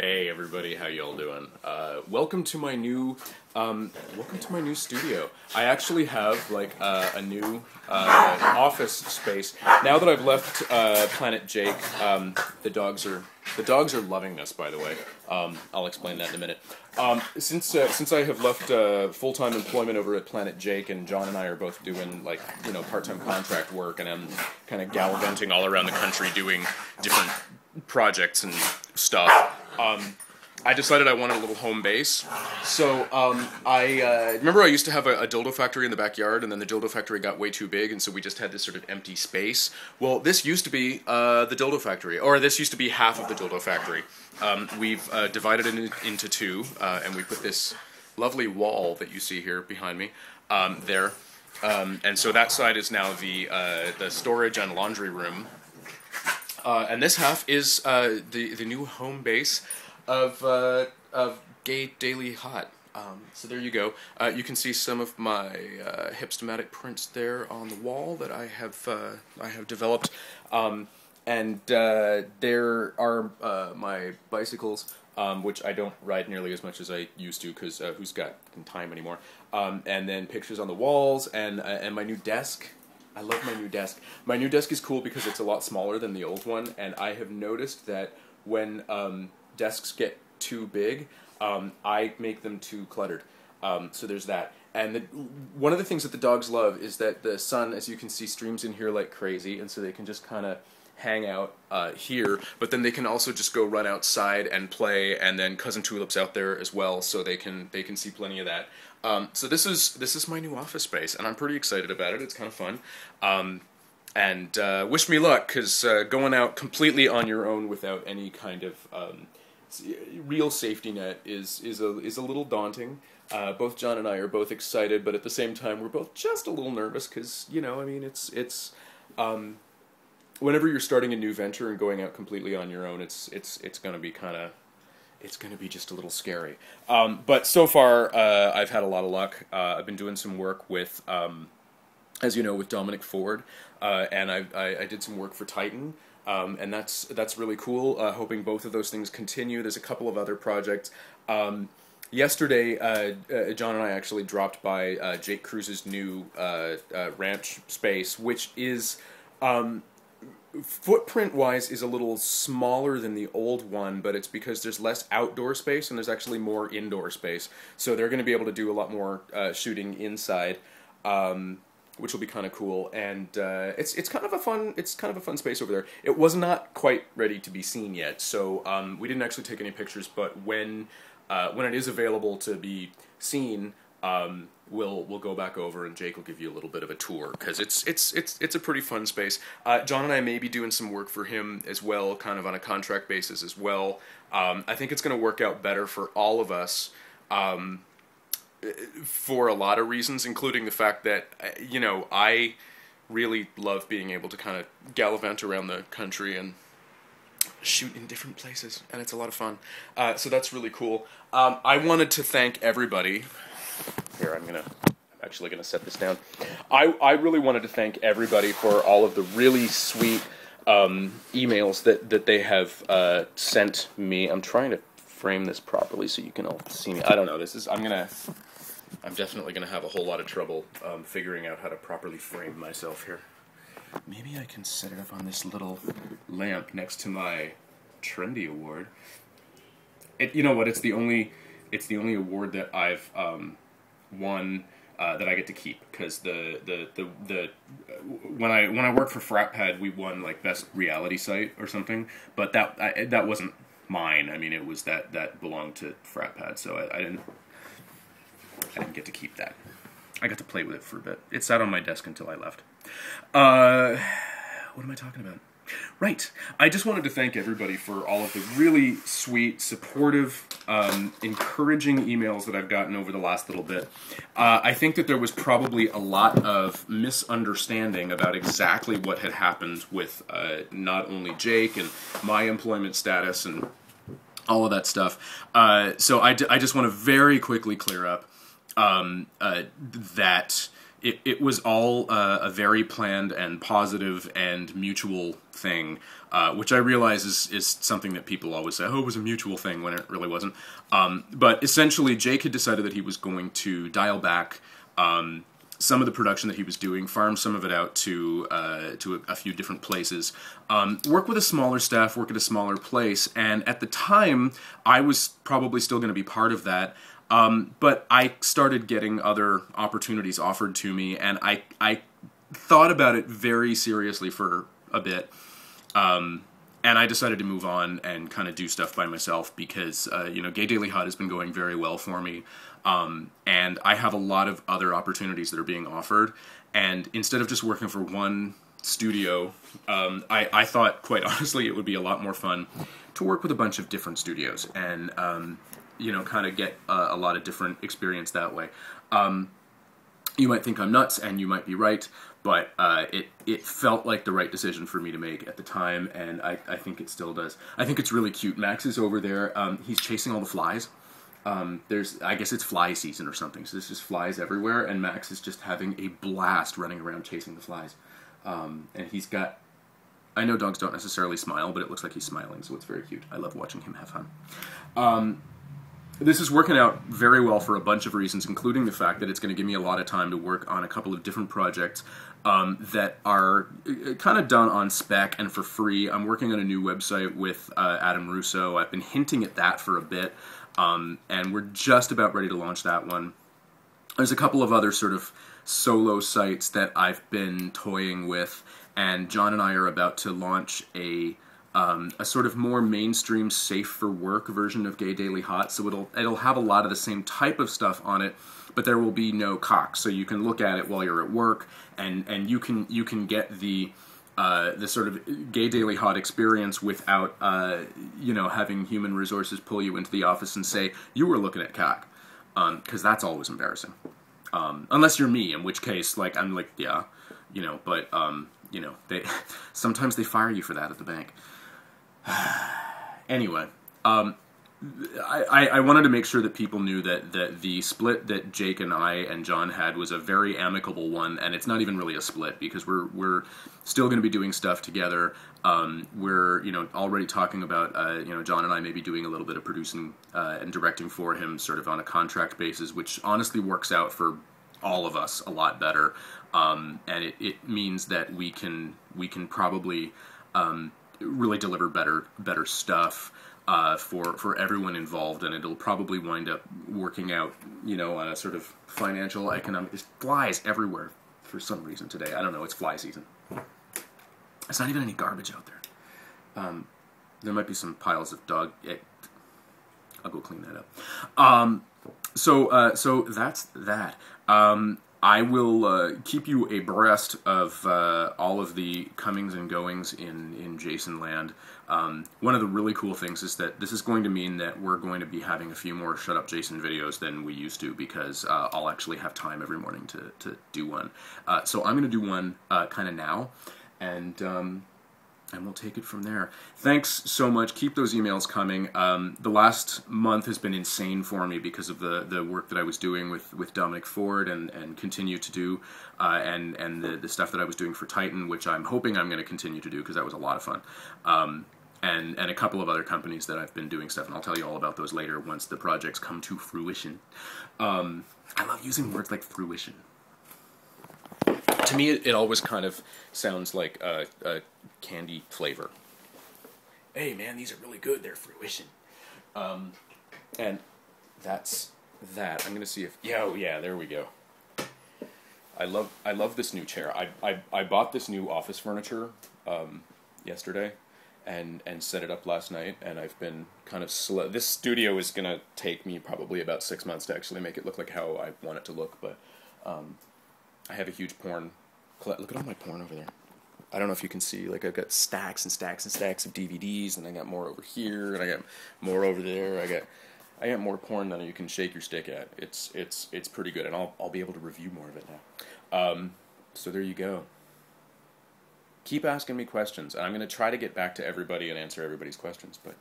Hey everybody, how y'all doing? Welcome to my new studio. I actually have like a new office space now that I've left Planet Jake. The dogs are loving this, by the way. I'll explain that in a minute. Since I have left full-time employment over at Planet Jake, and John and I are both doing like part-time contract work, and I'm kind of gallivanting all around the country doing different projects and stuff. I decided I wanted a little home base. So I remember I used to have a dildo factory in the backyard, and then the dildo factory got way too big, and so we just had this sort of empty space. Well, this used to be the dildo factory, or this used to be half of the dildo factory. We've divided it into two, and we put this lovely wall that you see here behind me there. And so that side is now the storage and laundry room. And this half is the new home base of Gay Daily Hot. So there you go. You can see some of my hipstomatic prints there on the wall that I have developed. And there are my bicycles, which I don't ride nearly as much as I used to, because who's got time anymore? And then pictures on the walls, and my new desk. I love my new desk. My new desk is cool because it's a lot smaller than the old one, and I have noticed that when desks get too big, I make them too cluttered. So there's that. And one of the things that the dogs love is that the sun, as you can see, streams in here like crazy, and so they can just kind of hang out here, but then they can also just go run outside and play, and then Cousin Tulip's out there as well, so they can see plenty of that. So this is my new office space, and I'm pretty excited about it. It's kind of fun. And wish me luck, because going out completely on your own without any kind of real safety net is a little daunting. Both John and I are both excited, but at the same time we're both just a little nervous, because I mean it's whenever you're starting a new venture and going out completely on your own, it's going to be it's going to be just a little scary. But so far, I've had a lot of luck. I've been doing some work with, as you know, with Dominic Ford, and I did some work for Titan, and that's really cool. Hoping both of those things continue. There's a couple of other projects. Yesterday, John and I actually dropped by Jake Cruz's new ranch space, which is footprint-wise is a little smaller than the old one, but it's because there's less outdoor space and there's actually more indoor space. So they're going to be able to do a lot more shooting inside, which will be kind of cool. And it's kind of a fun space over there. It was not quite ready to be seen yet, so we didn't actually take any pictures. But when it is available to be seen, we'll go back over, and Jake will give you a little bit of a tour, because it's a pretty fun space. John and I may be doing some work for him as well, kind of on a contract basis as well. I think it's going to work out better for all of us, for a lot of reasons, including the fact that I really love being able to kind of gallivant around the country and shoot in different places, and it's a lot of fun. So that's really cool. I wanted to thank everybody. Here, I'm actually gonna set this down. I really wanted to thank everybody for all of the really sweet emails that they have sent me. I'm trying to frame this properly so you can all see me. I don't know. I'm definitely gonna have a whole lot of trouble figuring out how to properly frame myself here. Maybe I can set it up on this little lamp next to my Trendy Award. You know what? It's the only award that I've won that I get to keep, because when I worked for FratPad, we won like best reality site or something, but that wasn't mine. I mean, it was that belonged to FratPad, so I didn't get to keep that. I got to play with it for a bit. It sat on my desk until I left. What am I talking about? Right. I just wanted to thank everybody for all of the really sweet, supportive, encouraging emails that I've gotten over the last little bit. I think that there was probably a lot of misunderstanding about exactly what had happened with not only Jake and my employment status and all of that stuff. So I just want to very quickly clear up that it was all a very planned and positive and mutual thing, which I realize is something that people always say, oh, it was a mutual thing, when it really wasn't. But essentially, Jake had decided that he was going to dial back some of the production that he was doing, farm some of it out to a few different places, work with a smaller staff, work at a smaller place, and at the time, I was probably still going to be part of that. But I started getting other opportunities offered to me, and I thought about it very seriously for a bit, and I decided to move on and kind of do stuff by myself because, Gay Daily Hot has been going very well for me, and I have a lot of other opportunities that are being offered, and instead of just working for one studio, I thought, quite honestly, it would be a lot more fun to work with a bunch of different studios, and kind of get a lot of different experience that way. You might think I'm nuts, and you might be right, but it felt like the right decision for me to make at the time, and I think it still does. I think it's really cute. Max is over there. He's chasing all the flies. I guess it's fly season or something, so there's just flies everywhere, and Max is just having a blast running around chasing the flies. And he's got... I know dogs don't necessarily smile, but it looks like he's smiling, so it's very cute. I love watching him have fun. This is working out very well for a bunch of reasons, including the fact that it's going to give me a lot of time to work on a couple of different projects that are kind of done on spec and for free. I'm working on a new website with Adam Russo. I've been hinting at that for a bit, and we're just about ready to launch that one. There's a couple of other sort of solo sites that I've been toying with, and John and I are about to launch a sort of more mainstream, safe for work version of Gay Daily Hot. So it'll have a lot of the same type of stuff on it, but there will be no cock. So you can look at it while you're at work, and you can get the sort of Gay Daily Hot experience without having human resources pull you into the office and say you were looking at cock, because that's always embarrassing. Unless you're me, in which case, I'm like, yeah, but they sometimes they fire you for that at the bank. Anyway, I wanted to make sure that people knew that the split that Jake and I and John had was a very amicable one, and it's not even really a split because we're still going to be doing stuff together. We're already talking about John and I maybe doing a little bit of producing and directing for him, sort of on a contract basis, which honestly works out for all of us a lot better, and it means that we can probably really deliver better stuff for everyone involved, and it'll probably wind up working out, on a sort of financial, economic... There's flies everywhere for some reason today. I don't know, it's fly season. There's not even any garbage out there. There might be some piles of dog... I'll go clean that up. So that's that. I will keep you abreast of all of the comings and goings in Jason land. One of the really cool things is that this is going to mean that we're going to be having a few more Shut Up Jason videos than we used to, because I'll actually have time every morning to do one. So I'm going to do one kind of now, and we'll take it from there. Thanks so much. Keep those emails coming. The last month has been insane for me because of the work that I was doing with Dominic Ford and continue to do, and the stuff that I was doing for Titan, which I'm hoping I'm going to continue to do because that was a lot of fun. And a couple of other companies that I've been doing stuff, and I'll tell you all about those later once the projects come to fruition. I love using words like fruition. To me, it always kind of sounds like a candy flavor. Hey man, these are really good, they're fruition. And that's that. I'm gonna see if... Yeah, there we go. I love this new chair. I bought this new office furniture yesterday and set it up last night, and I've been kind of slow. This studio is gonna take me probably about 6 months to actually make it look like how I want it to look, but I have a huge porn... Look at all my porn over there. I don't know if you can see, like, I've got stacks and stacks and stacks of DVDs, and I got more over here, and I got more over there. I got more porn than you can shake your stick at. It's pretty good, and I'll be able to review more of it now. So there you go. Keep asking me questions, and I'm going to try to get back to everybody and answer everybody's questions, but